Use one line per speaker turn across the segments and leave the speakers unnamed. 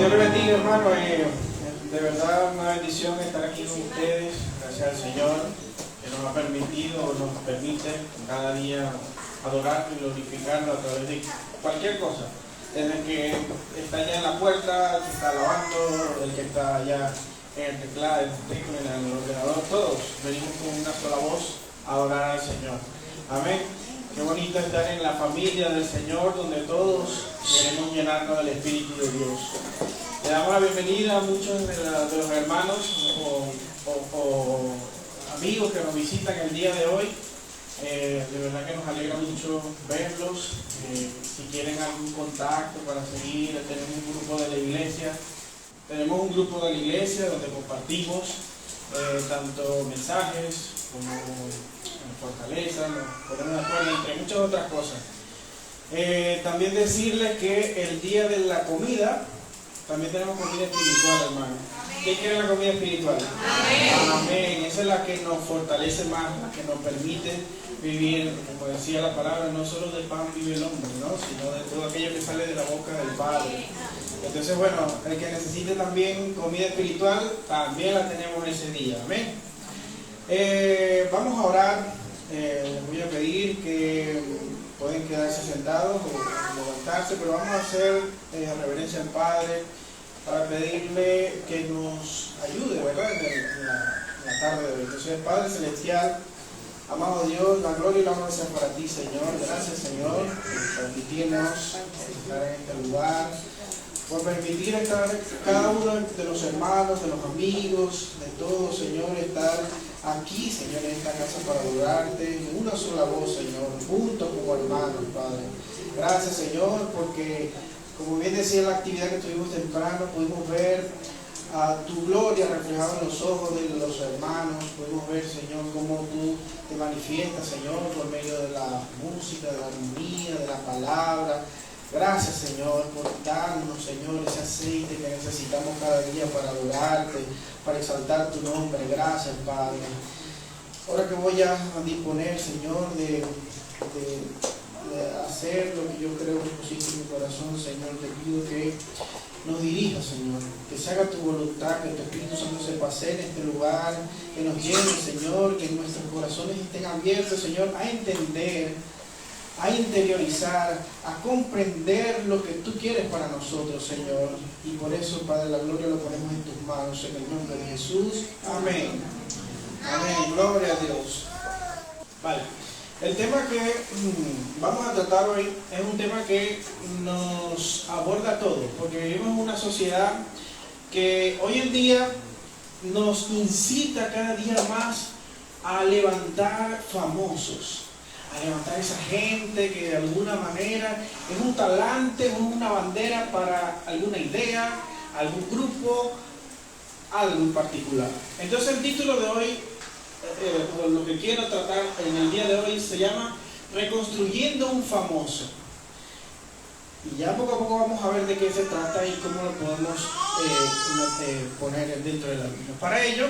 Dios les bendiga, hermano. De verdad, una bendición estar aquí con ustedes. Gracias al Señor que nos ha permitido, nos permite cada día adorarlo y glorificarlo a través de cualquier cosa. Desde que está allá en la puerta, el que está lavando, el que está allá en el teclado, en el ordenador, todos venimos con una sola voz a adorar al Señor. Amén. Qué bonito estar en la familia del Señor, donde todos queremos llenarnos del Espíritu de Dios. Le damos la bienvenida a muchos de los hermanos o amigos que nos visitan el día de hoy. De verdad que nos alegra mucho verlos. Si quieren algún contacto para seguir, tenemos un grupo de la iglesia. Tenemos un grupo de la iglesia donde compartimos tanto mensajes como fortaleza, nos ponemos de acuerdo entre muchas otras cosas. También decirles que el día de la comida, también tenemos comida espiritual, hermano. ¿Qué quiere la comida espiritual? Amén. Amén. Esa es la que nos fortalece más, la que nos permite vivir, como decía la palabra, no solo del pan vive el hombre, ¿no? Sino de todo aquello que sale de la boca del Padre. Entonces, bueno, el que necesite también comida espiritual, también la tenemos ese día. Amén. Vamos a orar. Les voy a pedir que pueden quedarse sentados o levantarse, pero vamos a hacer reverencia al Padre para pedirle que nos ayude, ¿verdad? En la tarde de hoy. Entonces, Padre Celestial, amado Dios, la gloria y la honra sea para ti, Señor. Gracias, Señor, por permitirnos estar en este lugar, por permitir estar cada uno de los hermanos, de los amigos, de todos, Señor, estar aquí, Señor, en esta casa para adorarte, en una sola voz, Señor, juntos como hermanos, Padre. Gracias, Señor, porque, como bien decía la actividad que tuvimos temprano, pudimos ver tu gloria reflejada en los ojos de los hermanos, pudimos ver, Señor, cómo tú te manifiestas, Señor, por medio de la música, de la armonía, de la palabra. Gracias, Señor, por darnos, Señor, ese aceite que necesitamos cada día para adorarte, para exaltar tu nombre. Gracias, Padre. Ahora que voy a disponer, Señor, de hacer lo que yo creo que pusiste en mi corazón, Señor, te pido que nos dirija, Señor, que se haga tu voluntad, que tu Espíritu Santo se pase en este lugar, que nos llene, Señor, que nuestros corazones estén abiertos, Señor, a entender, a interiorizar, a comprender lo que tú quieres para nosotros, Señor. Y por eso, Padre, la gloria lo ponemos en tus manos, en el nombre de Jesús. Amén. Amén. Gloria a Dios. Vale. El tema que vamos a tratar hoy es un tema que nos aborda todo, porque vivimos en una sociedad que hoy en día nos incita cada día más a levantar famosos, a levantar esa gente que de alguna manera es un talante, es una bandera para alguna idea, algún grupo, algo en particular. Entonces el título de hoy, lo que quiero tratar en el día de hoy, se llama Reconstruyendo un famoso. Y ya poco a poco vamos a ver de qué se trata y cómo lo podemos poner dentro de la Biblia. Para ello,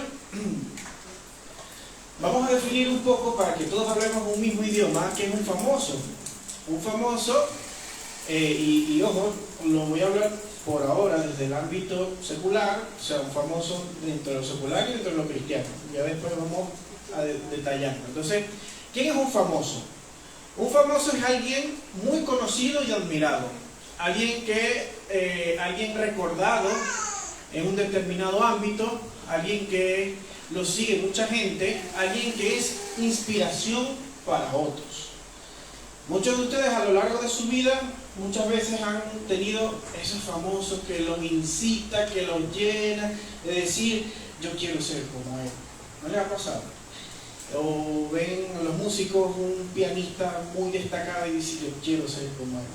vamos a definir un poco, para que todos hablemos un mismo idioma, qué es un famoso. Un famoso, y ojo, lo voy a hablar por ahora desde el ámbito secular, o sea, un famoso dentro de lo secular y dentro de lo cristiano. Ya después vamos a detallarlo. Entonces, ¿quién es un famoso? Un famoso es alguien muy conocido y admirado. Alguien recordado en un determinado ámbito, alguien que lo sigue mucha gente, alguien que es inspiración para otros. Muchos de ustedes a lo largo de su vida muchas veces han tenido esos famosos que los incita, que los llenan de decir, yo quiero ser como él. ¿No les ha pasado? O ven a los músicos, un pianista muy destacado y dice, yo quiero ser como él.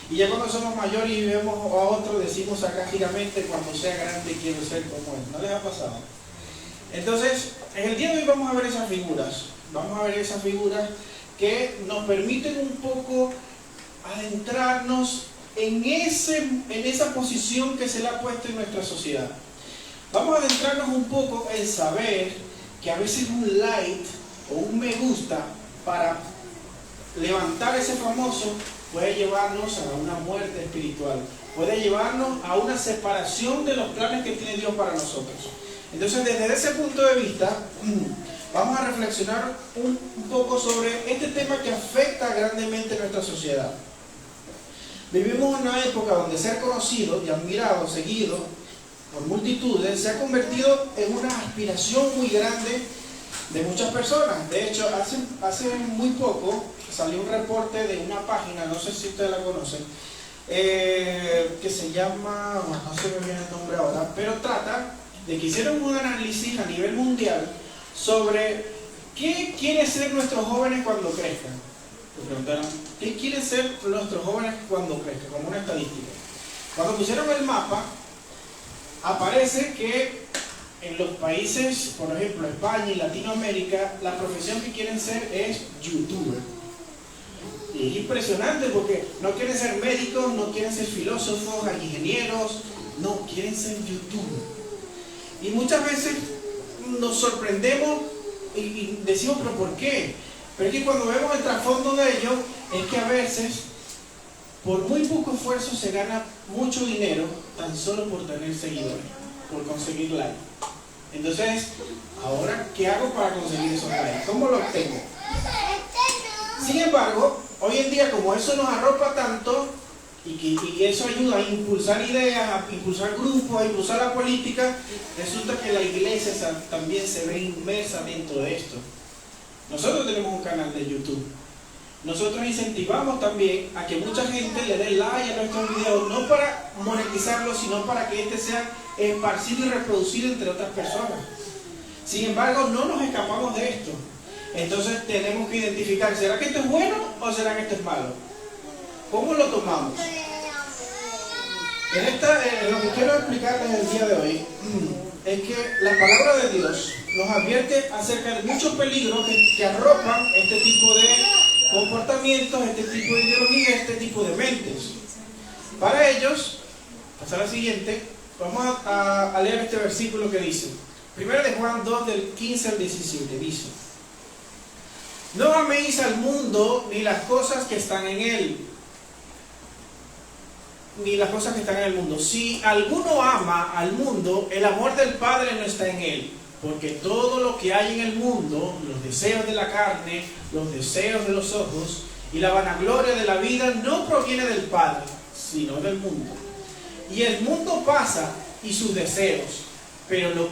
Y ya cuando somos mayores y vemos a otro, decimos sarcásticamente, cuando sea grande quiero ser como él. ¿No les ha pasado? Entonces, en el día de hoy vamos a ver esas figuras. Vamos a ver esas figuras que nos permiten un poco adentrarnos en esa posición que se le ha puesto en nuestra sociedad. Vamos a adentrarnos un poco en saber que a veces un like o un me gusta para levantar ese famoso puede llevarnos a una muerte espiritual, puede llevarnos a una separación de los planes que tiene Dios para nosotros. Entonces, desde ese punto de vista, vamos a reflexionar un poco sobre este tema que afecta grandemente a nuestra sociedad. Vivimos en una época donde ser conocido y admirado, seguido por multitudes, se ha convertido en una aspiración muy grande de muchas personas. De hecho, hace muy poco salió un reporte de una página, no sé si ustedes la conocen, que se llama, no se me viene el nombre ahora, pero trata de que hicieron un análisis a nivel mundial sobre qué quieren ser nuestros jóvenes cuando crezcan. Me preguntaron, ¿qué quieren ser nuestros jóvenes cuando crezcan? Como una estadística. Cuando pusieron el mapa, aparece que en los países, por ejemplo, España y Latinoamérica, la profesión que quieren ser es youtuber. Y es impresionante porque no quieren ser médicos, no quieren ser filósofos, ingenieros, no, quieren ser youtubers. Y muchas veces nos sorprendemos y decimos, ¿pero por qué? Pero es que cuando vemos el trasfondo de ello, es que a veces, por muy poco esfuerzo, se gana mucho dinero tan solo por tener seguidores, por conseguir likes. Entonces, ahora, ¿qué hago para conseguir esos likes? ¿Cómo lo obtengo? Sin embargo, hoy en día, como eso nos arropa tanto, y eso ayuda a impulsar ideas, a impulsar grupos, a impulsar la política, resulta que la iglesia también se ve inmersa dentro de esto. Nosotros tenemos un canal de YouTube. Nosotros incentivamos también a que mucha gente le dé like a nuestros videos, no para monetizarlos, sino para que este sea esparcido y reproducido entre otras personas. Sin embargo, no nos escapamos de esto. Entonces tenemos que identificar, ¿será que esto es bueno o será que esto es malo? ¿Cómo lo tomamos? Lo que quiero explicarles el día de hoy es que la palabra de Dios nos advierte acerca de muchos peligros que arropan este tipo de comportamientos, este tipo de ideología, este tipo de mentes. Para ellos, pasar al siguiente, vamos a leer este versículo que dice, 1 de Juan 2, del 15 al 17, dice: no améis al mundo ni las cosas que están en él, ni las cosas que están en el mundo. Si alguno ama al mundo, el amor del Padre no está en él. Porque todo lo que hay en el mundo, los deseos de la carne, los deseos de los ojos y la vanagloria de la vida, no proviene del Padre, sino del mundo. Y el mundo pasa y sus deseos, pero el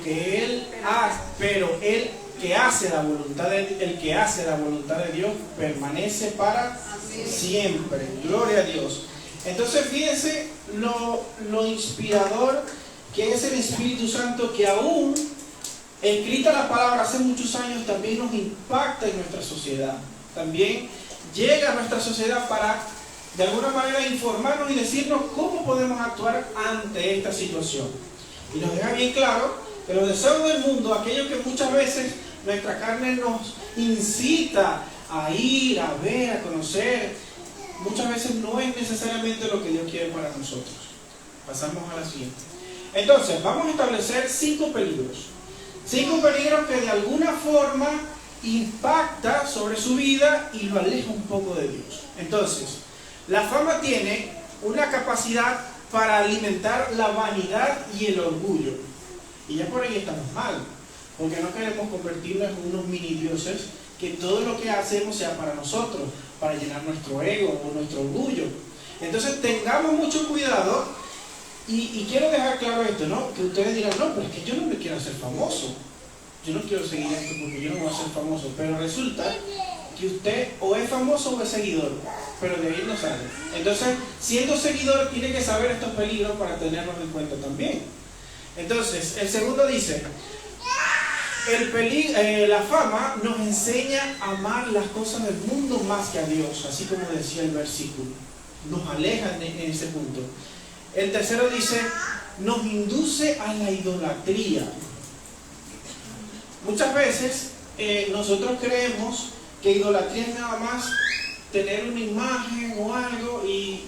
que hace la voluntad de Dios permanece para siempre. Gloria a Dios. Entonces fíjense lo inspirador que es el Espíritu Santo, que aún escrita la palabra hace muchos años, también nos impacta en nuestra sociedad. También llega a nuestra sociedad para de alguna manera informarnos y decirnos cómo podemos actuar ante esta situación. Y nos deja bien claro que los deseos del mundo, aquello que muchas veces nuestra carne nos incita a ir, a ver, a conocer, muchas veces no es necesariamente lo que Dios quiere para nosotros. Pasamos a la siguiente. Entonces, vamos a establecer 5 peligros. 5 peligros que de alguna forma impacta sobre su vida y lo aleja un poco de Dios. Entonces, la fama tiene una capacidad para alimentar la vanidad y el orgullo. Y ya por ahí estamos mal, porque no queremos convertirnos en unos mini dioses, que todo lo que hacemos sea para nosotros, para llenar nuestro ego o nuestro orgullo. Entonces tengamos mucho cuidado. Y quiero dejar claro esto, ¿no? Que ustedes dirán, no, pero es que yo no me quiero hacer famoso. Yo no quiero seguir esto porque yo no voy a ser famoso. Pero resulta que usted o es famoso o es seguidor, pero de ahí no sale. Entonces, siendo seguidor, tiene que saber estos peligros para tenerlos en cuenta también. Entonces, el segundo dice, la fama nos enseña a amar las cosas del mundo más que a Dios, así como decía el versículo. Nos aleja en ese punto. El tercero dice, nos induce a la idolatría. Muchas veces nosotros creemos que idolatría es nada más tener una imagen o algo y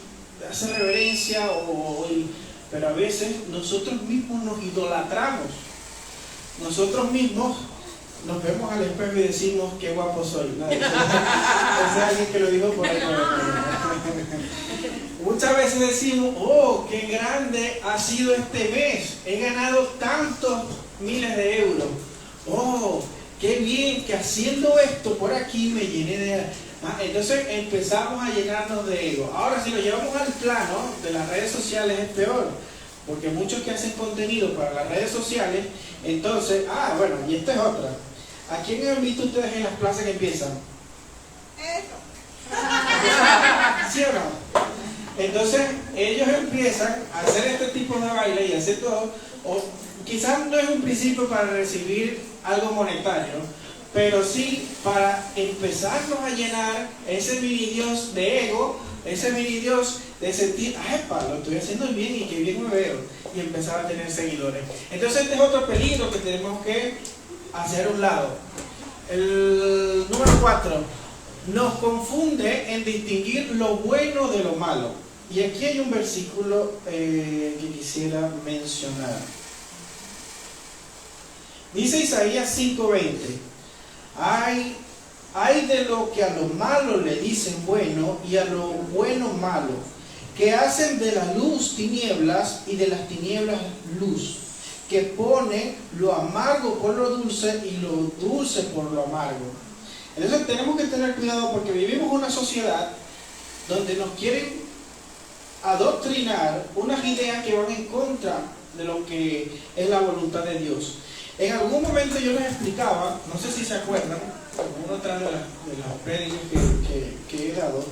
hacer reverencia, pero a veces nosotros mismos nos idolatramos. Nosotros mismos nos vemos al espejo y decimos, qué guapo soy. ¿No? Es alguien que lo dijo por ahí. Muchas veces decimos, oh, qué grande ha sido este mes, he ganado tantos miles de euros. Oh, qué bien que haciendo esto por aquí me llené de... entonces empezamos a llenarnos de ego. Ahora, si lo llevamos al plano de las redes sociales es peor, porque muchos que hacen contenido para las redes sociales, entonces, bueno, y esta es otra. ¿A quién han visto ustedes en las plazas que empiezan?
Eso.
¿Sí o no? Entonces ellos empiezan a hacer este tipo de baile y hacer todo, o quizás no es un principio para recibir algo monetario, pero sí para empezarnos a llenar ese mini Dios de ego, ese mini Dios de sentir, lo estoy haciendo bien y qué bien me veo, y empezar a tener seguidores. Entonces este es otro peligro que tenemos que hacer a un lado. El número 4, nos confunde en distinguir lo bueno de lo malo. Y aquí hay un versículo que quisiera mencionar. Dice Isaías 5:20: hay de lo que a lo malo le dicen bueno y a lo bueno malo, que hacen de la luz tinieblas y de las tinieblas luz, que ponen lo amargo por lo dulce y lo dulce por lo amargo. Entonces tenemos que tener cuidado, porque vivimos en una sociedad donde nos quieren adoctrinar unas ideas que van en contra de lo que es la voluntad de Dios. En algún momento yo les explicaba, no sé si se acuerdan, en una otra de las prédicas que he dado,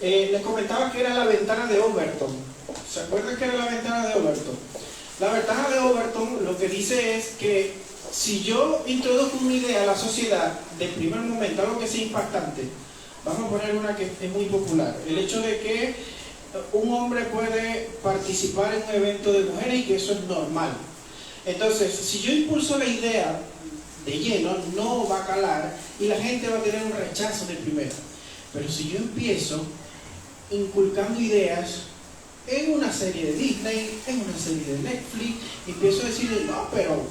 les comentaba que era la ventana de Overton. ¿Se acuerdan que era la ventana de Overton? La ventana de Overton lo que dice es que si yo introduzco una idea a la sociedad de primer momento, algo que sea impactante, vamos a poner una que es muy popular, el hecho de que un hombre puede participar en un evento de mujeres y que eso es normal. Entonces, si yo impulso la idea de lleno, no va a calar y la gente va a tener un rechazo de primera. Pero si yo empiezo inculcando ideas en una serie de Disney, en una serie de Netflix, y empiezo a decirle, no, pero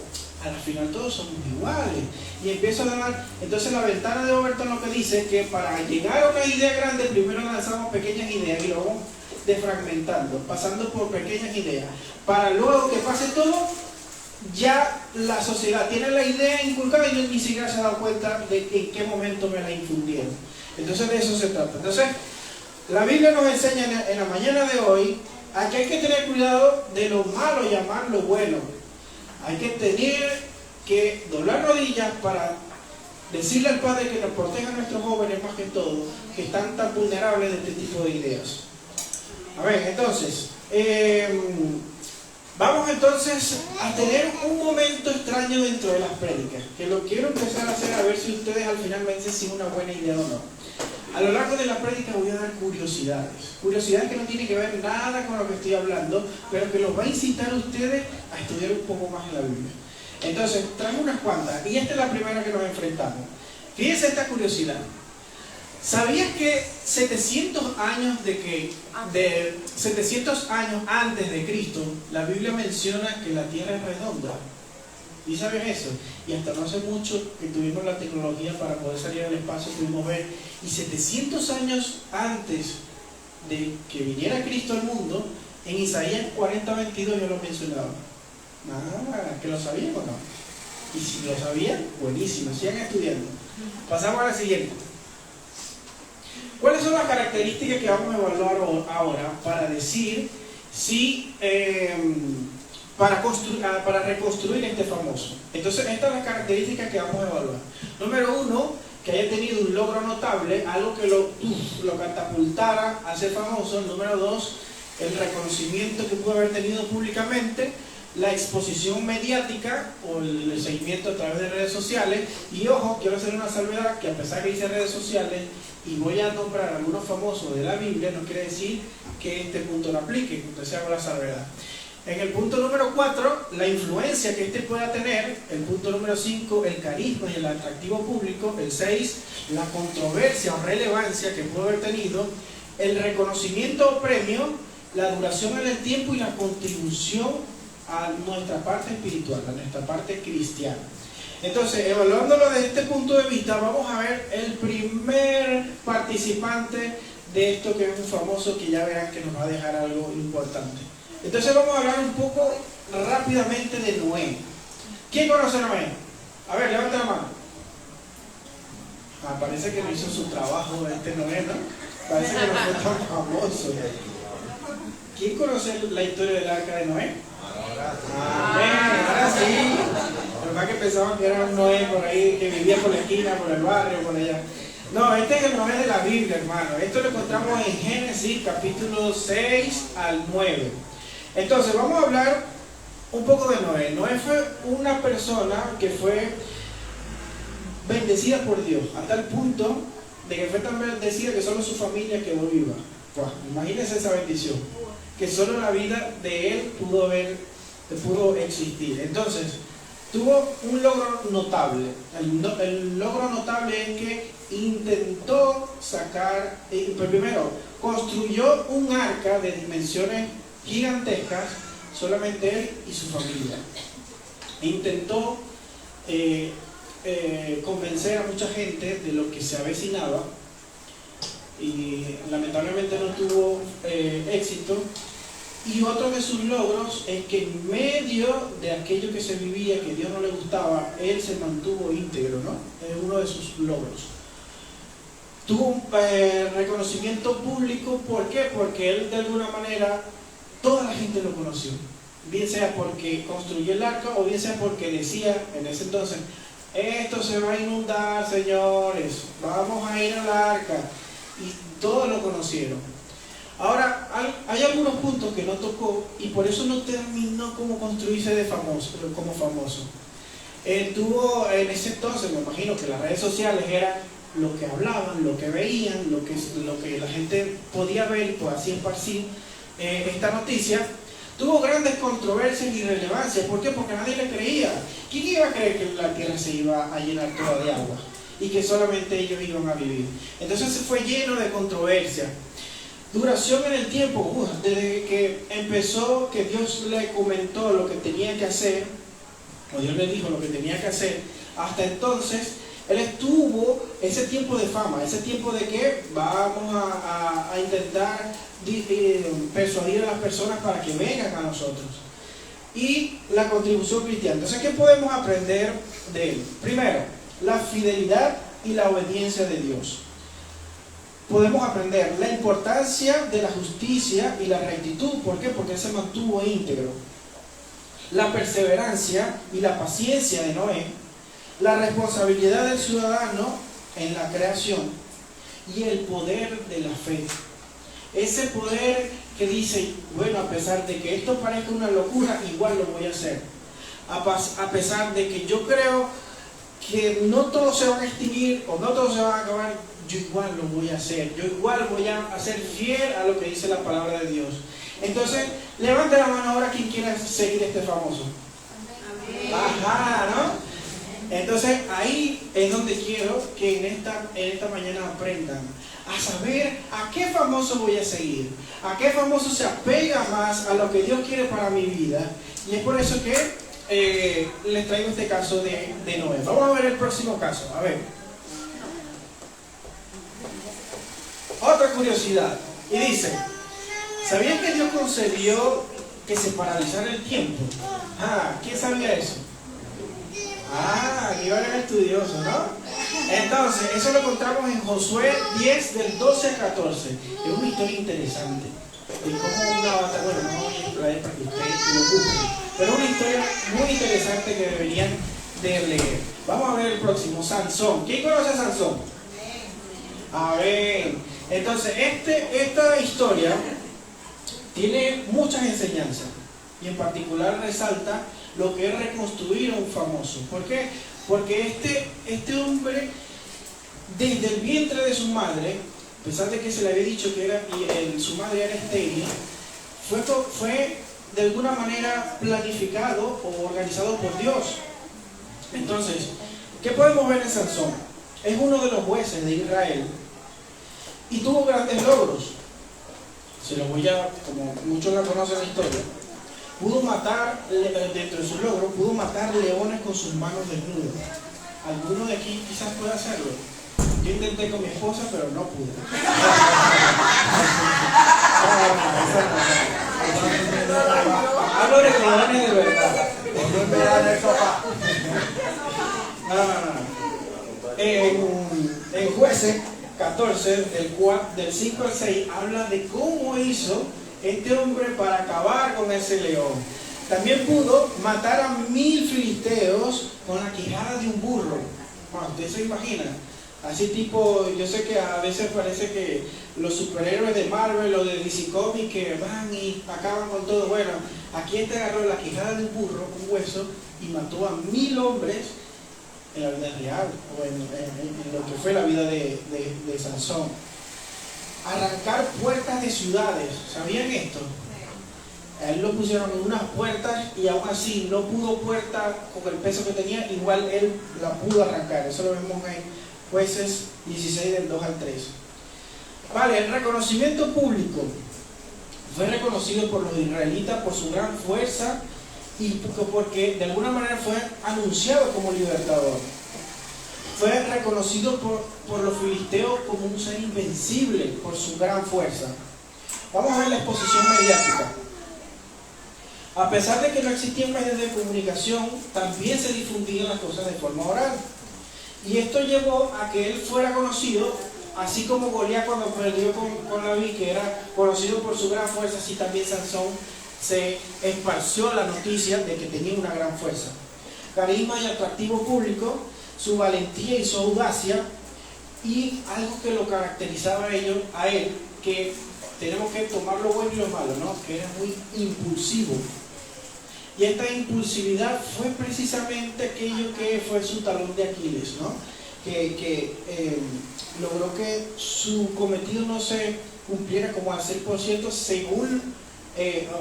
al final todos somos iguales, y empiezo a dar. Entonces la ventana de Overton lo que dice es que para llegar a una idea grande, primero lanzamos pequeñas ideas y lo vamos defragmentando, pasando por pequeñas ideas, para luego que pase todo, ya la sociedad tiene la idea inculcada y ni siquiera se ha dado cuenta de en qué momento me la infundieron. Entonces de eso se trata. Entonces la Biblia nos enseña en la mañana de hoy a que hay que tener cuidado de lo malo, llamar lo bueno. Hay que tener que doblar rodillas para decirle al Padre que nos proteja a nuestros jóvenes, más que todo, que están tan vulnerables de este tipo de ideas. A ver, entonces, vamos entonces a tener un momento extraño dentro de las prédicas, que lo quiero empezar a hacer a ver si ustedes al final me dicen si es una buena idea o no. A lo largo de la prédica voy a dar curiosidades que no tienen que ver nada con lo que estoy hablando, pero que los va a incitar a ustedes a estudiar un poco más en la Biblia. Entonces, traigo unas cuantas, y esta es la primera que nos enfrentamos. Fíjense esta curiosidad. ¿Sabías que 700 años antes de Cristo, la Biblia menciona que la Tierra es redonda? ¿Y sabes eso? Y hasta no hace mucho que tuvimos la tecnología para poder salir al espacio, pudimos ver. Y 700 años antes de que viniera Cristo al mundo, en Isaías 40:22 yo lo mencionaba. ¿Que lo sabían o no? Y si lo sabían, buenísimo, sigan estudiando. Pasamos a la siguiente. ¿Cuáles son las características que vamos a evaluar ahora para decir si para reconstruir este famoso? Entonces, estas son las características que vamos a evaluar. Número 1, que haya tenido un logro notable, algo que lo catapultara a ser famoso. Número 2, el reconocimiento que pudo haber tenido públicamente, la exposición mediática o el seguimiento a través de redes sociales. Y ojo, quiero hacer una salvedad, que a pesar que dice redes sociales y voy a nombrar algunos famosos de la Biblia, no quiere decir que este punto lo aplique, entonces hago la salvedad. En el punto número 4, la influencia que este pueda tener. El punto número 5, el carisma y el atractivo público. El 6, la controversia o relevancia que pudo haber tenido. El reconocimiento o premio, la duración en el tiempo y la contribución a nuestra parte espiritual, a nuestra parte cristiana. Entonces, evaluándolo desde este punto de vista, vamos a ver el primer participante
de esto que es un famoso que ya verán que nos va a dejar algo importante. Entonces vamos a hablar un poco rápidamente de Noé. ¿Quién conoce a Noé? A ver, levanta la mano. Parece que no hizo su trabajo este Noé, ¿no? Parece que no fue tan famoso. ¿Quién conoce la historia del arca de Noé? Amén, ahora sí. Lo más que pensaban que era un Noé por ahí que vivía por la esquina, por el barrio, por allá. No, este es el Noé de la Biblia, hermano. Esto lo encontramos en Génesis capítulo 6 al 9. Entonces, vamos a hablar un poco de Noé. Noé fue una persona que fue bendecida por Dios, a tal punto de que fue tan bendecida que solo su familia quedó viva. Pues, imagínense esa bendición, que solo la vida de él pudo existir. Entonces, tuvo un logro notable. El logro notable es que intentó sacar, primero, construyó un arca de dimensiones gigantescas, solamente él y su familia. Intentó convencer a mucha gente de lo que se avecinaba y lamentablemente no tuvo éxito. Y otro de sus logros es que en medio de aquello que se vivía, que a Dios no le gustaba, él se mantuvo íntegro, ¿no? Es uno de sus logros. Tuvo un reconocimiento público, ¿por qué? Porque él de alguna manera, toda la gente lo conoció. Bien sea porque construyó el arca o bien sea porque decía en ese entonces: esto se va a inundar, señores, vamos a ir al arca. Y todos lo conocieron. Ahora, hay algunos puntos que no tocó y por eso no terminó como construirse como famoso. Tuvo en ese entonces, me imagino que las redes sociales eran lo que hablaban, lo que veían, lo que la gente podía ver, pues así esparcir esta noticia. Tuvo grandes controversias y relevancias. ¿Por qué? Porque nadie le creía. ¿Quién iba a creer que la tierra se iba a llenar toda de agua y que solamente ellos iban a vivir? Entonces fue lleno de controversia. Duración en el tiempo, desde que empezó, que Dios le comentó lo que tenía que hacer, o Dios le dijo lo que tenía que hacer, hasta entonces él estuvo ese tiempo de fama, ese tiempo de que vamos a intentar persuadir a las personas para que vengan a nosotros. Y la contribución cristiana. Entonces, ¿qué podemos aprender de él? Primero, la fidelidad y la obediencia de Dios. Podemos aprender la importancia de la justicia y la rectitud. ¿Por qué? Porque él se mantuvo íntegro. La perseverancia y la paciencia de Noé. La responsabilidad del ciudadano en la creación. Y el poder de la fe. Ese poder que dice, bueno, a pesar de que esto parezca una locura, igual lo voy a hacer. A pesar de que yo creo que no todos se van a extinguir o no todos se van a acabar, yo igual lo voy a hacer. Yo igual voy a ser fiel a lo que dice la palabra de Dios. Entonces, levante la mano ahora quien quiera seguir este famoso. Amén. Ajá, ¿no? Entonces, ahí es donde quiero que en esta mañana aprendan a saber a qué famoso voy a seguir, a qué famoso se apega más a lo que Dios quiere para mi vida. Y es por eso que les traigo este caso de Noé. Vamos a ver el próximo caso. A ver. Otra curiosidad. Y dice, ¿sabían que Dios concedió que se paralizara el tiempo? ¿Quién sabía eso? Aquí van estudiosos, ¿no? Entonces, eso lo encontramos en Josué 10, del 12 al 14. Es una historia interesante. De cómo una batalla, bueno, no voy a extraer para que ustedes lo busquen, pero es una historia muy interesante que deberían de leer. Vamos a ver el próximo, Sansón. ¿Quién conoce a Sansón? A ver, entonces, esta historia tiene muchas enseñanzas. Y en particular resalta lo que es reconstruir a un famoso. ¿Por qué? Porque este hombre, desde el vientre de su madre, a pesar de que se le había dicho que su madre era estéril, fue de alguna manera planificado o organizado por Dios. Entonces, ¿qué podemos ver en Sansón? Es uno de los jueces de Israel y tuvo grandes logros. Se los voy a, como muchos la conocen la historia. Pudo matar, dentro de sus logros, pudo matar leones con sus manos desnudas. ¿Alguno de aquí quizás pueda hacerlo? Yo intenté con mi esposa, pero no pude. Hablo de leones de verdad. En Jueces 14, del 5 al 6, habla de cómo hizo este hombre para acabar con ese león. También pudo matar a 1000 filisteos con la quijada de un burro. Bueno, ¿usted se imagina? Así tipo, yo sé que a veces parece que los superhéroes de Marvel o de DC Comics que van y acaban con todo. Bueno, aquí este agarró la quijada de un burro, un hueso, y mató a 1000 hombres en la vida real, o en lo que fue la vida de Sansón. Arrancar puertas de ciudades, ¿sabían esto? A él lo pusieron en unas puertas y aún así no pudo puerta con el peso que tenía, igual él la pudo arrancar. Eso lo vemos en Jueces 16 del 2 al 3. Vale, el reconocimiento público. Fue reconocido por los israelitas por su gran fuerza y porque de alguna manera fue anunciado como libertador. Fue reconocido por los filisteos como un ser invencible por su gran fuerza. Vamos a ver la exposición mediática. A pesar de que no existían medios de comunicación, también se difundían las cosas de forma oral. Y esto llevó a que él fuera conocido, así como Goliat cuando perdió con David, que era conocido por su gran fuerza, así también Sansón se esparció la noticia de que tenía una gran fuerza. Carisma y atractivo público, su valentía y su audacia, y algo que lo caracterizaba a él, que tenemos que tomar lo bueno y lo malo, ¿no? Que era muy impulsivo. Y esta impulsividad fue precisamente aquello que fue su talón de Aquiles, ¿no? Que logró que su cometido no se cumpliera como al 100% según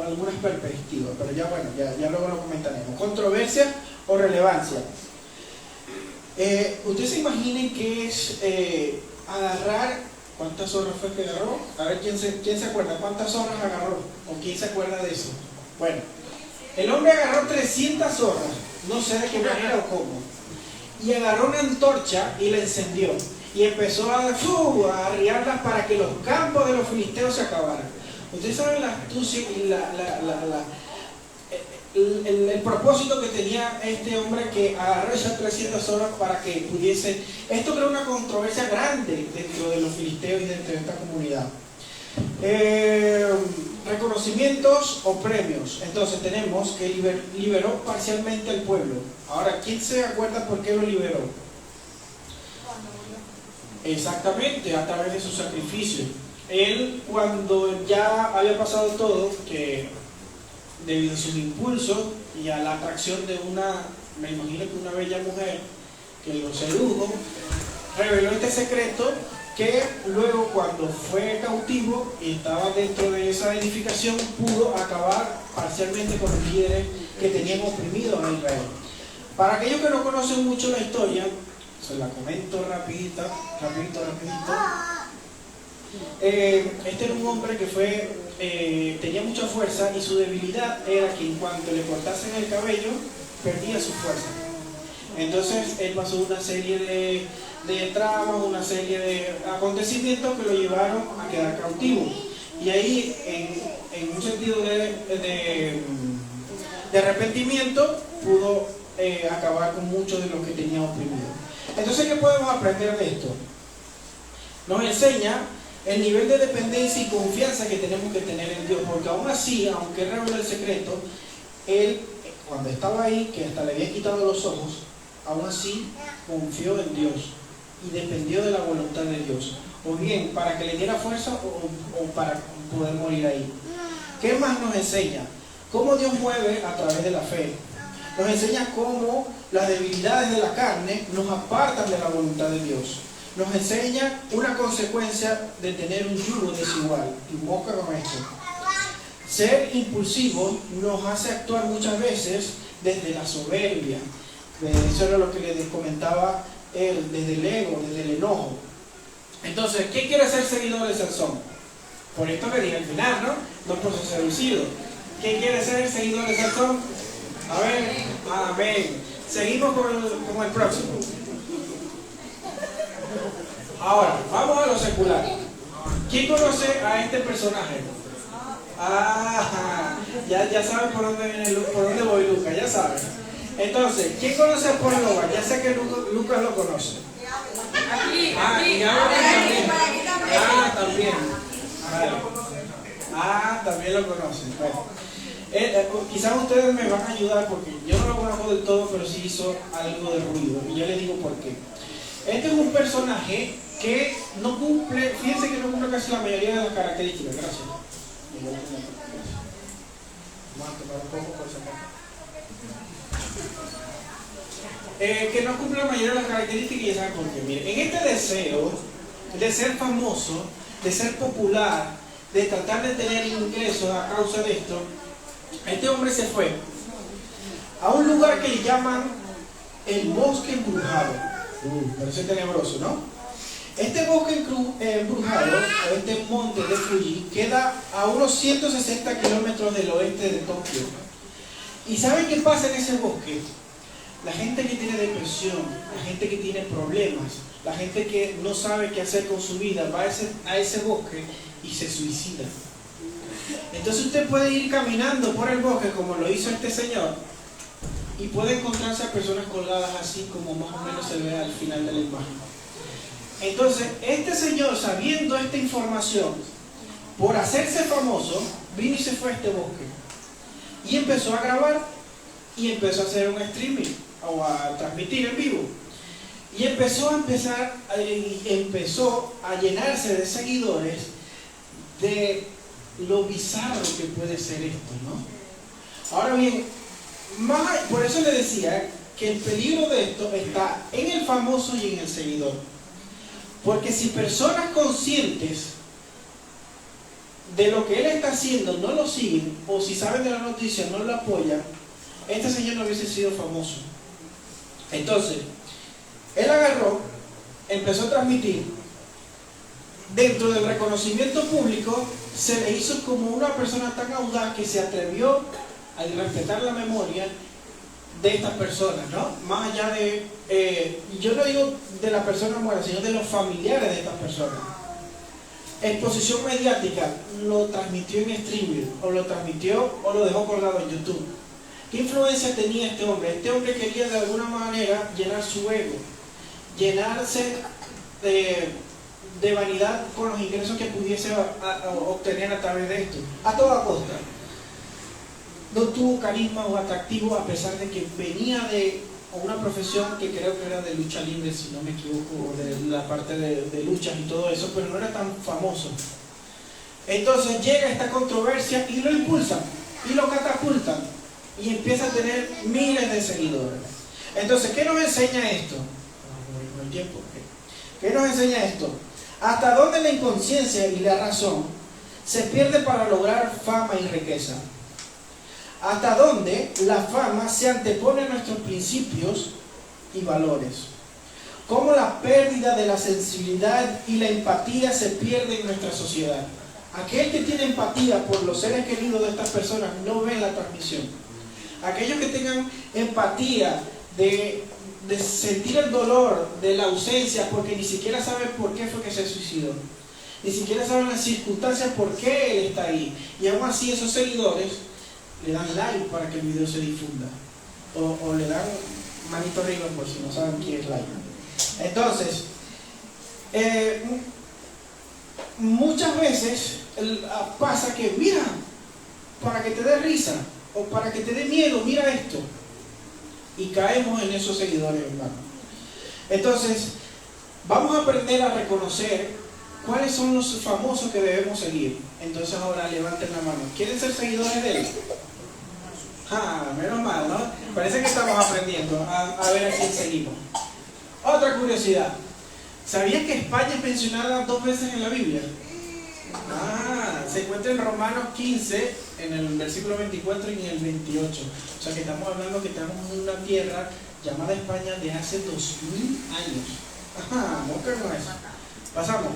algunas perspectivas, pero ya bueno, ya luego lo comentaremos. Controversia o relevancia. Ustedes se imaginen que es agarrar, ¿cuántas zorras fue que agarró? A ver, ¿quién se acuerda? ¿Cuántas zorras agarró? ¿O quién se acuerda de eso? Bueno, el hombre agarró 300 zorras, no sé de qué manera o cómo, y agarró una antorcha y la encendió, y empezó a arriarlas para que los campos de los filisteos se acabaran. Ustedes saben la astucia y el propósito que tenía este hombre, que agarró esas 300 horas para que pudiese. Esto creó una controversia grande dentro de los filisteos y dentro de esta comunidad. Reconocimientos o premios. Entonces tenemos que liberó parcialmente al pueblo. Ahora, ¿quién se acuerda por qué lo liberó? Exactamente, a través de su sacrificio. Él, cuando ya había pasado todo, que debido a sus impulsos y a la atracción de me imagino que una bella mujer que lo sedujo, reveló este secreto, que luego cuando fue cautivo y estaba dentro de esa edificación, pudo acabar parcialmente con los líderes que tenían oprimidos a Israel. Para aquellos que no conocen mucho la historia, se la comento rapidito. Este era un hombre que tenía mucha fuerza, y su debilidad era que en cuanto le cortasen el cabello, perdía su fuerza. Entonces él pasó una serie de traumas, una serie de acontecimientos que lo llevaron a quedar cautivo. Y ahí, en un sentido de arrepentimiento, pudo acabar con muchos de los que tenía oprimidos. Entonces, ¿qué podemos aprender de esto? Nos enseña el nivel de dependencia y confianza que tenemos que tener en Dios, porque aún así, aunque él reveló el secreto, él, cuando estaba ahí, que hasta le había quitado los ojos, aún así confió en Dios y dependió de la voluntad de Dios, o bien para que le diera fuerza o para poder morir ahí. ¿Qué más nos enseña? Cómo Dios mueve a través de la fe. Nos enseña cómo las debilidades de la carne nos apartan de la voluntad de Dios. Nos enseña una consecuencia de tener un yugo desigual. Y moca con esto. Ser impulsivo nos hace actuar muchas veces desde la soberbia. Eso era lo que les comentaba él, desde el ego, desde el enojo. Entonces, ¿quién quiere ser seguidor de Sansón? Por esto le dije al final, ¿no? No por ser seducido. ¿Quién quiere ser seguidor de Sansón? A ver, amén. Seguimos con el próximo. Ahora, vamos a lo secular. ¿Quién conoce a este personaje? Ah, ya saben por dónde viene, por dónde voy, Lucas, ya saben. Entonces, ¿quién conoce a Paul Logan? Ya sé que Lucas lo conoce.
Aquí,
Y ahora también. También. También lo conocen. Bueno, quizás ustedes me van a ayudar porque yo no lo conozco del todo, pero sí hizo algo de ruido. Y yo les digo por qué. Este es un personaje que no cumple, fíjense que no cumple casi la mayoría de las características. Gracias. Vamos a tomar un poco por esa parte. Que no cumple la mayoría de las características y ya saben por qué. Miren, en este deseo de ser famoso, de ser popular, de tratar de tener ingresos a causa de esto, este hombre se fue a un lugar que le llaman el bosque embrujado. Parece tenebroso, ¿no? Este bosque embrujado, o este monte de Fuji, queda a unos 160 kilómetros del oeste de Tokio. ¿Y saben qué pasa en ese bosque? La gente que tiene depresión, la gente que tiene problemas, la gente que no sabe qué hacer con su vida, va a ese bosque y se suicida. Entonces usted puede ir caminando por el bosque como lo hizo este señor y puede encontrarse a personas colgadas así como más o menos se ve al final de la imagen. Entonces este señor, sabiendo esta información, por hacerse famoso, vino y se fue a este bosque y empezó a grabar y empezó a hacer un streaming o a transmitir en vivo y empezó a llenarse de seguidores de lo bizarro que puede ser esto, ¿no? Ahora bien, por eso le decía que el peligro de esto está en el famoso y en el seguidor, porque si personas conscientes de lo que él está haciendo no lo siguen, o si saben de la noticia no lo apoyan, este señor no hubiese sido famoso. Entonces, él agarró, empezó a transmitir. Dentro del reconocimiento público, se le hizo como una persona tan audaz que se atrevió a respetar la memoria de estas personas, ¿no? Más allá de, yo no digo de la persona muerta, sino de los familiares de estas personas. Exposición mediática, lo transmitió en streaming, o lo transmitió o lo dejó colgado en YouTube. ¿Qué influencia tenía este hombre? Este hombre quería de alguna manera llenar su ego, llenarse de vanidad con los ingresos que pudiese obtener a través de esto, a toda costa. No tuvo carisma o atractivo a pesar de que venía de una profesión que creo que era de lucha libre, si no me equivoco, o de la parte de luchas y todo eso, pero no era tan famoso. Entonces llega esta controversia y lo impulsan y lo catapultan y empieza a tener miles de seguidores. Entonces, ¿qué nos enseña esto? ¿Qué nos enseña esto? Hasta dónde la inconsciencia y la razón se pierde para lograr fama y riqueza. Hasta dónde la fama se antepone a nuestros principios y valores. Cómo la pérdida de la sensibilidad y la empatía se pierde en nuestra sociedad. Aquel que tiene empatía por los seres queridos de estas personas no ve la transmisión. Aquellos que tengan empatía de sentir el dolor de la ausencia porque ni siquiera saben por qué fue que se suicidó, ni siquiera saben las circunstancias por qué él está ahí, y aún así esos seguidores le dan like para que el video se difunda, o le dan manito arriba por si no saben quién es like. Entonces, muchas veces pasa que, mira, para que te dé risa o para que te dé miedo, mira esto, y caemos en esos seguidores, hermano. Entonces, vamos a aprender a reconocer cuáles son los famosos que debemos seguir. Entonces ahora levanten la mano. ¿Quieren ser seguidores de él? Menos mal, ¿no? Parece que estamos aprendiendo a ver a quién seguimos. Otra curiosidad. ¿Sabías que España es mencionada 2 veces en la Biblia? Se encuentra en Romanos 15, en el versículo 24 y en el 28. O sea que estamos hablando que estamos en una tierra llamada España de hace 2000 años. No creo eso. Pasamos.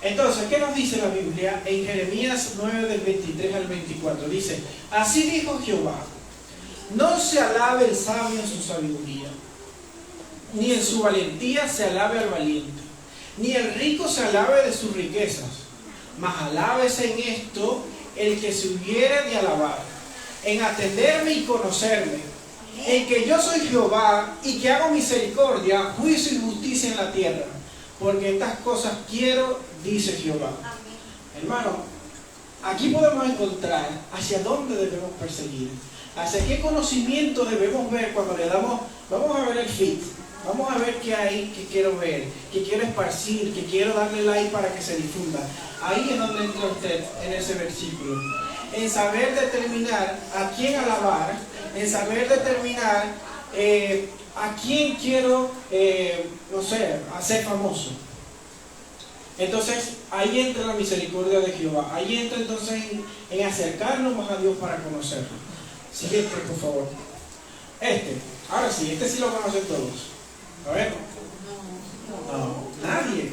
Entonces, ¿qué nos dice la Biblia? En Jeremías 9 del 23 al 24 dice: así dijo Jehová, no se alabe el sabio en su sabiduría, ni en su valentía se alabe al valiente, ni el rico se alabe de sus riquezas, mas alábese en esto el que se hubiere de alabar, en atenderme y conocerme, en que yo soy Jehová y que hago misericordia, juicio y justicia en la tierra, porque estas cosas quiero, dice Jehová. Hermano, aquí podemos encontrar hacia dónde debemos perseguir, hacia qué conocimiento debemos ver cuando le damos, vamos a ver el feed, vamos a ver qué hay que quiero ver, que quiero esparcir, que quiero darle like para que se difunda. Ahí es donde entra usted en ese versículo, en saber determinar a quién alabar, en saber determinar a quién quiero, no sé, hacer famoso. Entonces ahí entra la misericordia de Jehová, ahí entra entonces en acercarnos más a Dios para conocerlo. Siguiente, por favor. Ahora sí, este sí lo conocen todos. A ver. No, nadie.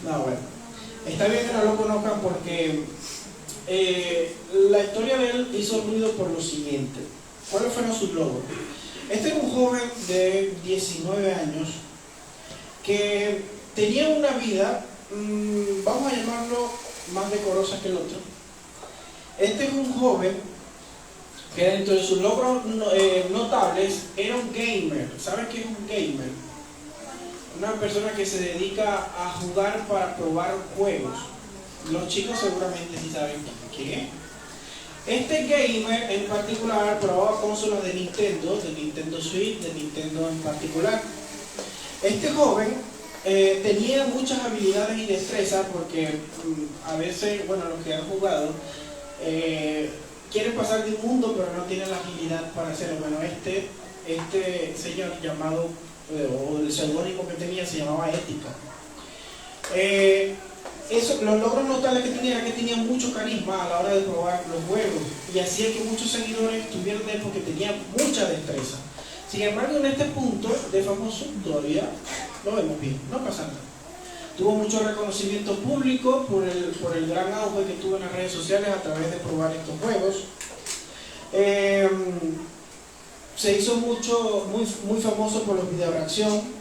No, bueno. Está bien que no lo conozcan porque la historia de él hizo ruido por lo siguiente. ¿Cuáles fueron sus logros? Este es un joven de 19 años que tenía una vida, vamos a llamarlo más decorosa que el otro. Este es un joven que dentro de sus logros notables era un gamer. ¿Saben qué es un gamer? Una persona que se dedica a jugar para probar juegos. Los chicos seguramente sí saben qué es. Este gamer en particular probaba consolas de Nintendo Switch, de Nintendo en particular. Este joven tenía muchas habilidades y destrezas porque a veces, bueno, los que han jugado quieren pasar de un mundo pero no tienen la agilidad para hacerlo. Bueno, este señor llamado, o el seudónimo que tenía se llamaba Ética. Los logros notables que tenía era que tenía mucho carisma a la hora de probar los juegos y hacía que muchos seguidores estuvieran de él porque tenía mucha destreza. Sin embargo, en este punto de famoso todavía lo vemos bien, no pasa nada. Tuvo mucho reconocimiento público por el gran auge que tuvo en las redes sociales a través de probar estos juegos. Se hizo muy famoso por los videos de reacción.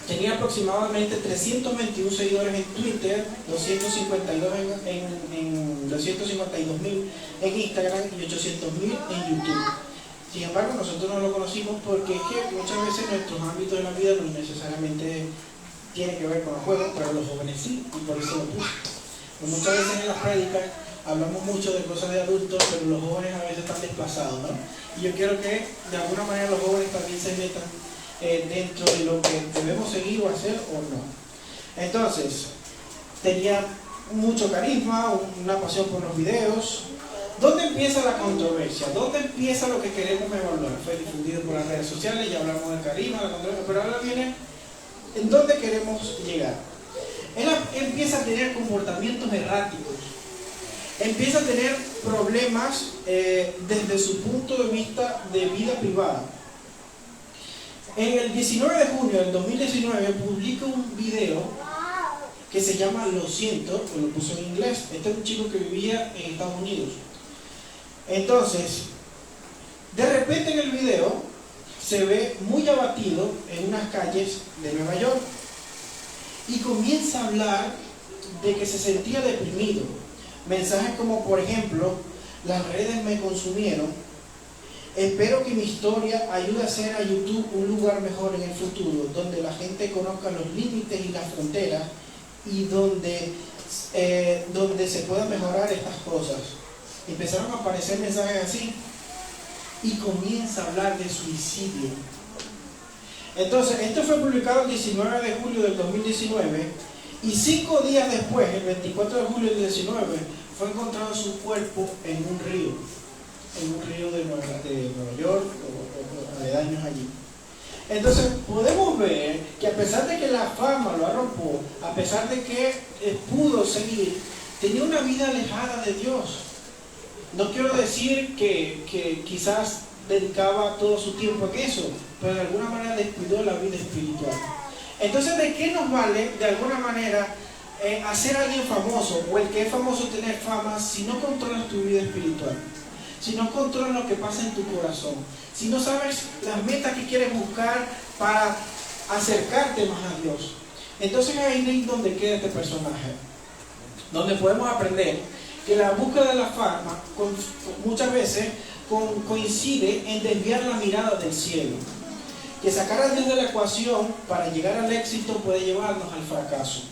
Tenía aproximadamente 321 seguidores en Twitter, 252.000 en Instagram y 800.000 en YouTube. Sin embargo, nosotros no lo conocimos porque es que muchas veces nuestros ámbitos de la vida no necesariamente tienen que ver con los juegos, pero los jóvenes sí, y por eso lo puse. Muchas veces en las prédicas hablamos mucho de cosas de adultos, pero los jóvenes a veces están desplazados, ¿no? Y yo quiero que de alguna manera los jóvenes también se metan dentro de lo que debemos seguir o hacer o no. Entonces, tenía mucho carisma, una pasión por los videos. ¿Dónde empieza la controversia? ¿Dónde empieza lo que queremos evaluar? Fue difundido por las redes sociales, ya hablamos del carisma, la controversia, pero ahora viene en dónde queremos llegar. Él empieza a tener comportamientos erráticos, empieza a tener problemas desde su punto de vista de vida privada. En el 19 de junio del 2019 publica un video que se llama Lo siento, que lo puso en inglés. Este es un chico que vivía en Estados Unidos. Entonces, de repente en el video se ve muy abatido en unas calles de Nueva York y comienza a hablar de que se sentía deprimido. Mensajes como, por ejemplo, las redes me consumieron, espero que mi historia ayude a hacer a YouTube un lugar mejor en el futuro, donde la gente conozca los límites y las fronteras y donde se puedan mejorar estas cosas. Empezaron a aparecer mensajes así y comienza a hablar de suicidio. Entonces, esto fue publicado el 19 de julio del 2019 y 5 días después, el 24 de julio del 19, fue encontrado su cuerpo en un río de Nueva York o aledaños allí. Entonces podemos ver que a pesar de que la fama lo arropó, a pesar de que pudo seguir, tenía una vida alejada de Dios. No quiero decir que quizás dedicaba todo su tiempo en eso, pero de alguna manera descuidó la vida espiritual. Entonces, ¿de qué nos vale de alguna manera hacer a alguien famoso o el que es famoso tener fama si no controlas tu vida espiritual? Si no controlas lo que pasa en tu corazón, si no sabes las metas que quieres buscar para acercarte más a Dios. Entonces ahí es donde queda este personaje, donde podemos aprender que la búsqueda de la fama muchas veces coincide en desviar la mirada del cielo. Que sacar a Dios de la ecuación para llegar al éxito puede llevarnos al fracaso.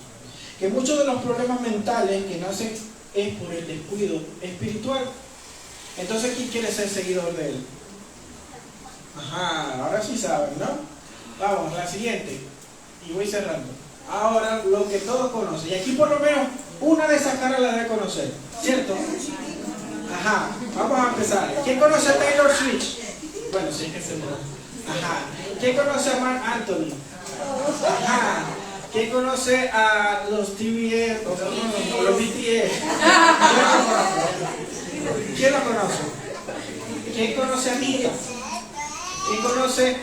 Que muchos de los problemas mentales que nacen es por el descuido espiritual. Entonces, ¿quién quiere ser seguidor de él? Ajá, ahora sí saben, ¿no? Vamos, la siguiente. Y voy cerrando. Ahora, lo que todos conocen. Y aquí por lo menos una de esas caras la debe conocer, ¿cierto? Ajá, vamos a empezar. ¿Quién conoce a Taylor Swift? Bueno, sí, es ese. Ajá. ¿Quién conoce a Marc Anthony? Ajá. ¿Quién conoce a los TBS o los BTS? ¿Quién lo conoce? ¿Quién conoce a Anita? ¿Quién conoce?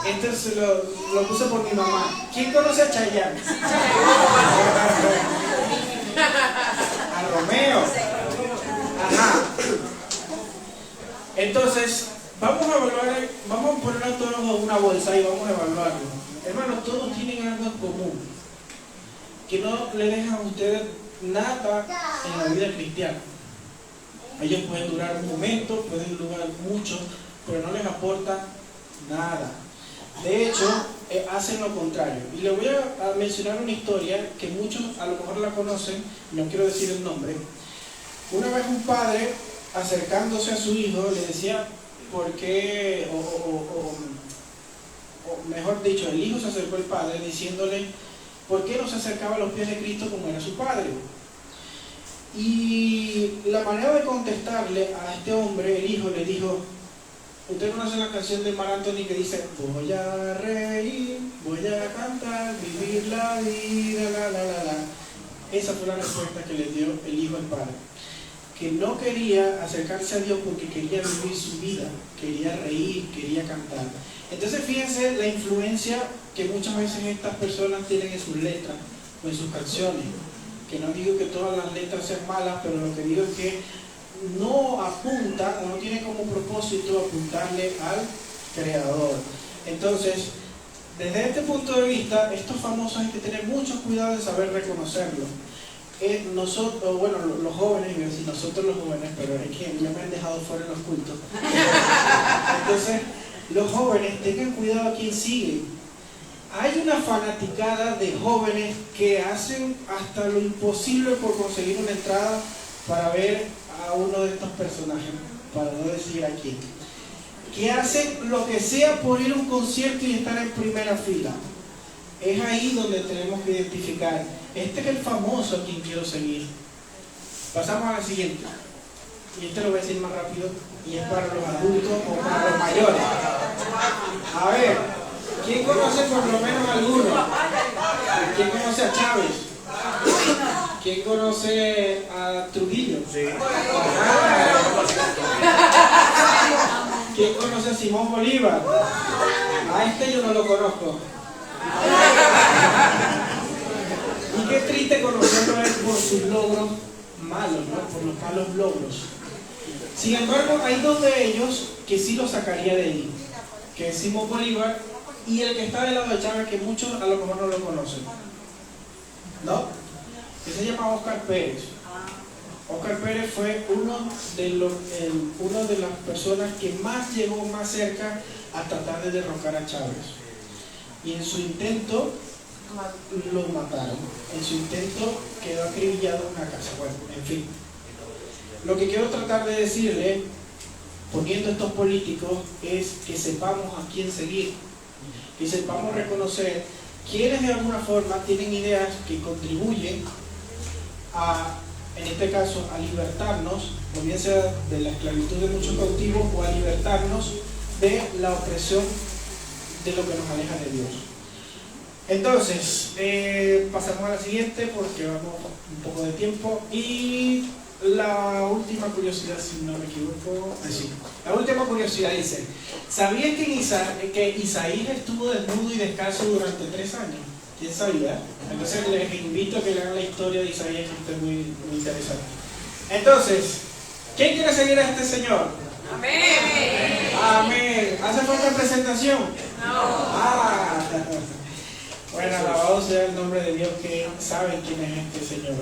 Entonces lo puse por mi mamá. ¿Quién conoce a Chayanne? A Romeo. Ajá. Entonces, vamos a evaluar, vamos a poner a todos en una bolsa y vamos a evaluarlo. Hermanos, todos tienen algo en común, que no le dejan a ustedes nada en la vida cristiana. Ellos pueden durar un momento, pueden durar mucho, pero no les aporta nada. De hecho, hacen lo contrario. Y les voy a mencionar una historia que muchos a lo mejor la conocen, no quiero decir el nombre. Una vez un padre, acercándose a su hijo, le decía, ¿por qué? O mejor dicho, el hijo se acercó al padre diciéndole, ¿por qué no se acercaba a los pies de Cristo como era su padre? Y la manera de contestarle a este hombre, el hijo, le dijo, ¿usted conoce la canción de Marc Anthony que dice, voy a reír, voy a cantar, vivir la vida, la, la, la, la? Esa fue la respuesta que le dio el hijo al padre. Que no quería acercarse a Dios porque quería vivir su vida, quería reír, quería cantar. Entonces fíjense la influencia que muchas veces estas personas tienen en sus letras o en sus canciones. Que no digo que todas las letras sean malas, pero lo que digo es que no apunta o no tiene como propósito apuntarle al Creador. Entonces, desde este punto de vista, estos famosos hay que tener mucho cuidado de saber reconocerlos. Nosotros, bueno, los jóvenes, iba a decir nosotros los jóvenes, pero es que ya me han dejado fuera en los cultos. Entonces, los jóvenes, tengan cuidado a quién siguen. Hay una fanaticada de jóvenes que hacen hasta lo imposible por conseguir una entrada para ver a uno de estos personajes, para no decir a quién, que hacen lo que sea por ir a un concierto y estar en primera fila. Es ahí donde tenemos que identificar, este es el famoso a quien quiero seguir. Pasamos a la siguiente, y este lo voy a decir más rápido, y es para los adultos o para los mayores. A ver, ¿quién conoce por lo menos alguno? ¿Quién conoce a Chávez? ¿Quién conoce a Trujillo? Sí. ¿Quién conoce a Simón Bolívar? A este yo no lo conozco. Y qué triste conocerlo es por sus logros malos, ¿no? Por los malos logros. Sin embargo, hay dos de ellos que sí los sacaría de ahí, que es Simón Bolívar y el que está del lado de Chávez, que muchos a lo mejor no lo conocen, ¿no? Que se llama Óscar Pérez. Óscar Pérez fue una de las personas que más llegó más cerca a tratar de derrocar a Chávez. Y en su intento lo mataron. En su intento quedó acribillado en una casa. Bueno, en fin. Lo que quiero tratar de decirle, poniendo estos políticos, es que sepamos a quién seguir. Que sepamos reconocer quienes de alguna forma tienen ideas que contribuyen a, en este caso, a libertarnos, o bien sea de la esclavitud de muchos cautivos, o a libertarnos de la opresión de lo que nos aleja de Dios. Entonces, pasamos a la siguiente porque vamos un poco de tiempo. Y la última curiosidad, si no me equivoco, así. La última curiosidad dice, ¿sabías que Isaías estuvo desnudo y descalzo durante 3 años? ¿Quién sabía? Entonces les invito a que lean la historia de Isaías, que es muy, muy interesante. Entonces, ¿quién quiere seguir a este señor?
Amén.
Amén. ¿Hace falta presentación?
No.
Bueno, alabado sea el nombre de Dios, que saben quién es este Señor.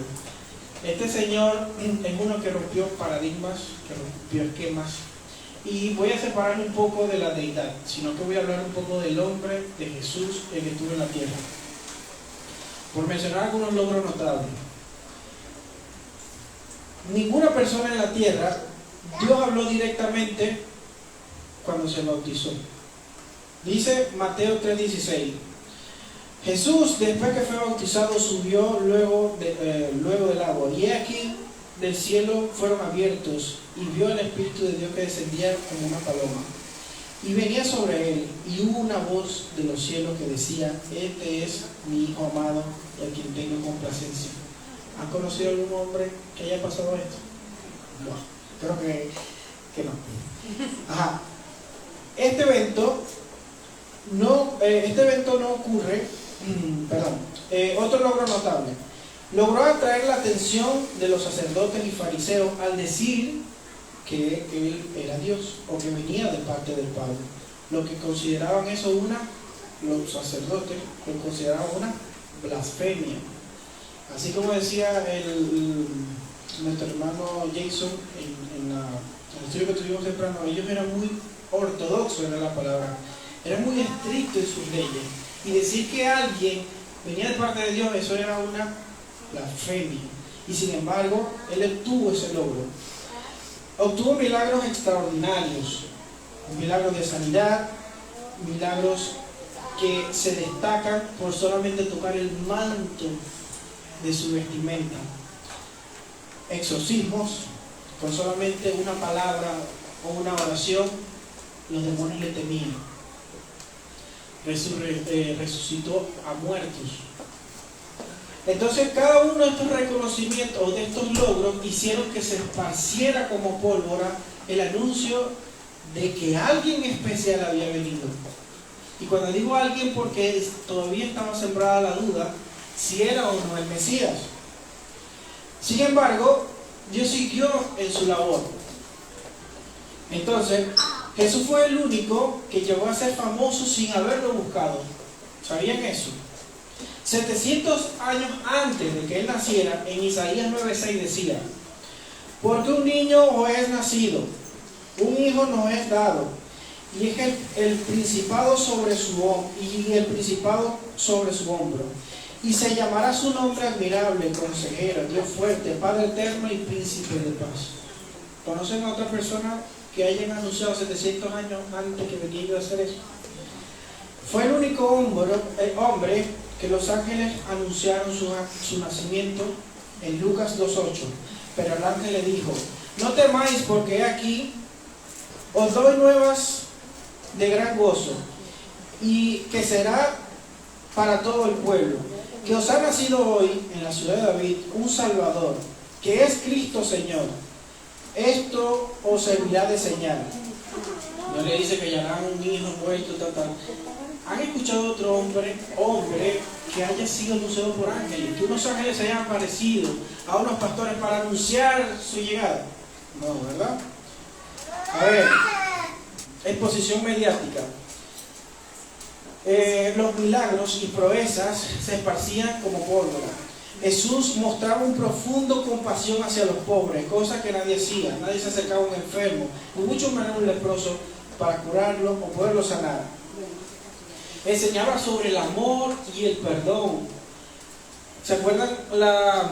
Este Señor es uno que rompió paradigmas, que rompió esquemas. Y voy a separarme un poco de la deidad, sino que voy a hablar un poco del hombre, de Jesús, el que estuvo en la tierra. Por mencionar algunos logros notables. Ninguna persona en la tierra, Dios habló directamente cuando se bautizó. Dice Mateo 3:16. Jesús, después que fue bautizado, subió luego del agua. Y aquí del cielo fueron abiertos, y vio el Espíritu de Dios que descendía como una paloma. Y venía sobre él, y hubo una voz de los cielos que decía: este es mi Hijo amado, a quien tengo complacencia. ¿Han conocido algún hombre que haya pasado esto? No, creo que no. Ajá. Este evento no ocurre. Otro logro notable. Logró atraer la atención de los sacerdotes y fariseos al decir que él era Dios o que venía de parte del Padre. Lo que consideraban eso los sacerdotes lo consideraban una blasfemia. Así como decía nuestro hermano Jason en el estudio que tuvimos temprano, ellos eran muy ortodoxos, era la palabra, eran muy estrictos en sus leyes. Y decir que alguien venía de parte de Dios, eso era una blasfemia. Y sin embargo, él obtuvo ese logro. Obtuvo milagros extraordinarios, milagros de sanidad, milagros que se destacan por solamente tocar el manto de su vestimenta. Exorcismos, con solamente una palabra o una oración, los demonios le temían. Resucitó a muertos. Entonces, cada uno de estos reconocimientos o de estos logros hicieron que se esparciera como pólvora el anuncio de que alguien especial había venido. Y cuando digo alguien, porque todavía estaba sembrada la duda si era o no el Mesías. Sin embargo, Dios siguió en su labor. Entonces, Jesús fue el único que llegó a ser famoso sin haberlo buscado. ¿Sabían eso? 700 años antes de que él naciera, en Isaías 9:6 decía: porque un niño os es nacido, un hijo nos es dado, y es el principado sobre su hombro, y se llamará su nombre admirable, consejero, Dios fuerte, Padre eterno y príncipe de paz. ¿Conocen a otra persona que hayan anunciado 700 años antes que venía a hacer eso? Fue el único hombre que los ángeles anunciaron su nacimiento en Lucas 2:8. Pero el ángel le dijo: no temáis, porque aquí os doy nuevas de gran gozo, y que será para todo el pueblo, que os ha nacido hoy en la ciudad de David un Salvador, que es Cristo Señor. Esto os servirá de señal. No le dice que hallarán un hijo muerto, tal. ¿Han escuchado otro hombre que haya sido anunciado por ángeles? Que unos ángeles se hayan aparecido a unos pastores para anunciar su llegada. No, ¿verdad? A ver, exposición mediática. Los milagros y proezas se esparcían como pólvora. Jesús mostraba un profundo compasión hacia los pobres, cosa que nadie hacía. Nadie se acercaba a un enfermo, y mucho menos un leproso, para curarlo o poderlo sanar. Enseñaba sobre el amor y el perdón. ¿Se acuerdan la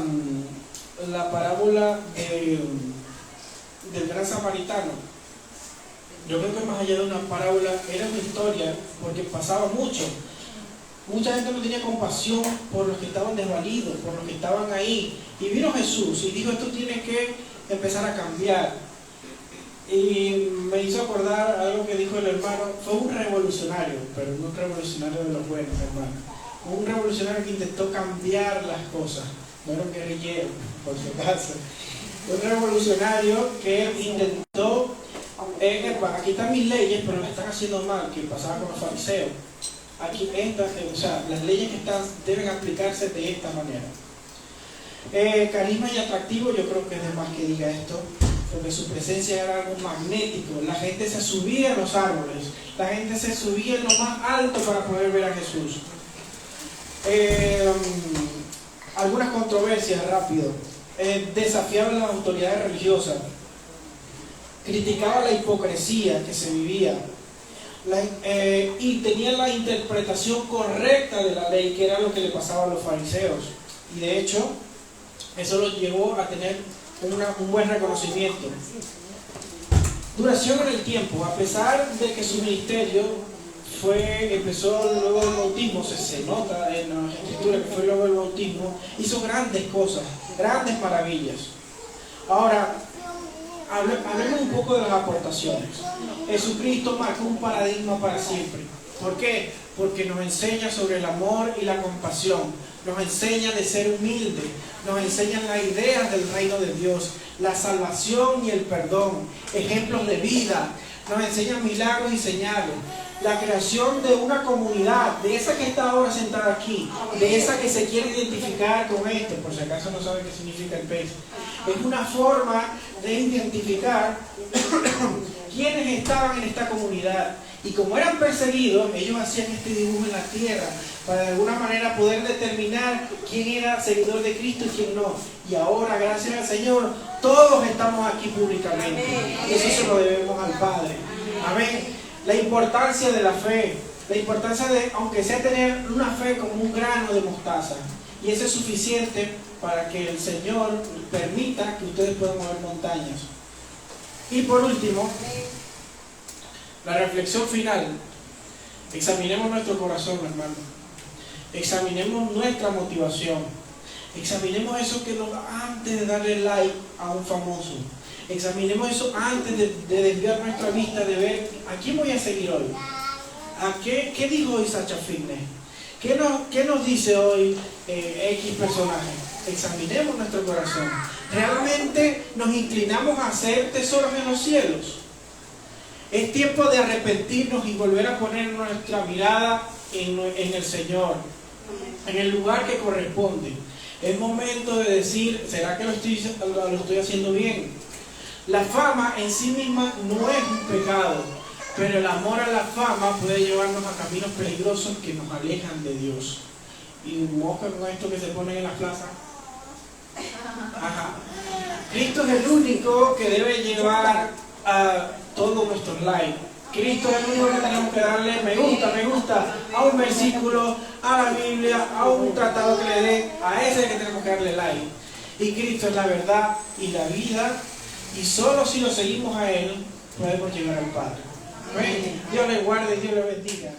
parábola del gran samaritano? Yo creo que más allá de una parábola, era una historia, porque pasaba mucho. Mucha gente no tenía compasión por los que estaban desvalidos, por los que estaban ahí. Y vino Jesús y dijo: esto tiene que empezar a cambiar. Y me hizo acordar algo que dijo el hermano. Fue un revolucionario, pero no un revolucionario de los buenos, hermano. Un revolucionario que intentó cambiar las cosas. No era un guerrillero, por si acaso. Un revolucionario que intentó, aquí están mis leyes, pero las están haciendo mal, que pasaba con los fariseos. Aquí las leyes que deben aplicarse de esta manera. Carisma y atractivo, yo creo que es de más que diga esto, porque su presencia era algo magnético. La gente se subía a los árboles, la gente se subía en lo más alto para poder ver a Jesús. algunas controversias rápido. Desafiaba las autoridades religiosas, criticaba la hipocresía que se vivía, y tenía la interpretación correcta de la ley, que era lo que le pasaba a los fariseos. Y de hecho, eso los llevó a tener un buen reconocimiento. Duración en el tiempo. A pesar de que su ministerio empezó luego del bautismo, se nota en la escritura que fue luego del bautismo, hizo grandes cosas, grandes maravillas. Ahora, hablemos un poco de las aportaciones. Jesucristo marcó un paradigma para siempre. ¿Por qué? Porque nos enseña sobre el amor y la compasión, nos enseña de ser humilde, nos enseña las ideas del reino de Dios, la salvación y el perdón, ejemplos de vida, nos enseña milagros y señales, la creación de una comunidad, de esa que está ahora sentada aquí, de esa que se quiere identificar con esto, por si acaso no saben qué significa el pez. Es una forma de identificar quiénes estaban en esta comunidad. Y como eran perseguidos, ellos hacían este dibujo en la tierra para de alguna manera poder determinar quién era seguidor de Cristo y quién no. Y ahora, gracias al Señor, todos estamos aquí públicamente. Y eso se lo debemos al Padre. Amén. La importancia de la fe, la importancia de, aunque sea tener una fe como un grano de mostaza. Y eso es suficiente para que el Señor permita que ustedes puedan mover montañas. Y por último, la reflexión final. Examinemos nuestro corazón, hermano. Examinemos nuestra motivación. Examinemos eso que nos da antes de darle like a un famoso. Examinemos eso antes de desviar nuestra vista, de ver a quién voy a seguir hoy. ¿Qué dijo hoy Sacha Fitness? ¿Qué nos dice hoy X personaje? Examinemos nuestro corazón. ¿Realmente nos inclinamos a hacer tesoros en los cielos? Es tiempo de arrepentirnos y volver a poner nuestra mirada en el Señor, en el lugar que corresponde. Es momento de decir, ¿será que lo estoy haciendo bien? La fama en sí misma no es un pecado, pero el amor a la fama puede llevarnos a caminos peligrosos que nos alejan de Dios. Y mosca con esto que se ponen en las plazas. Ajá. Cristo es el único que debe llevar a todos nuestros likes. Cristo es el único que tenemos que darle me gusta a un versículo, a la Biblia, a un tratado que le dé, a ese que tenemos que darle like. Y Cristo es la verdad y la vida, y solo si lo seguimos a Él podemos llegar al Padre. Amén. Dios le guarde y Dios le bendiga.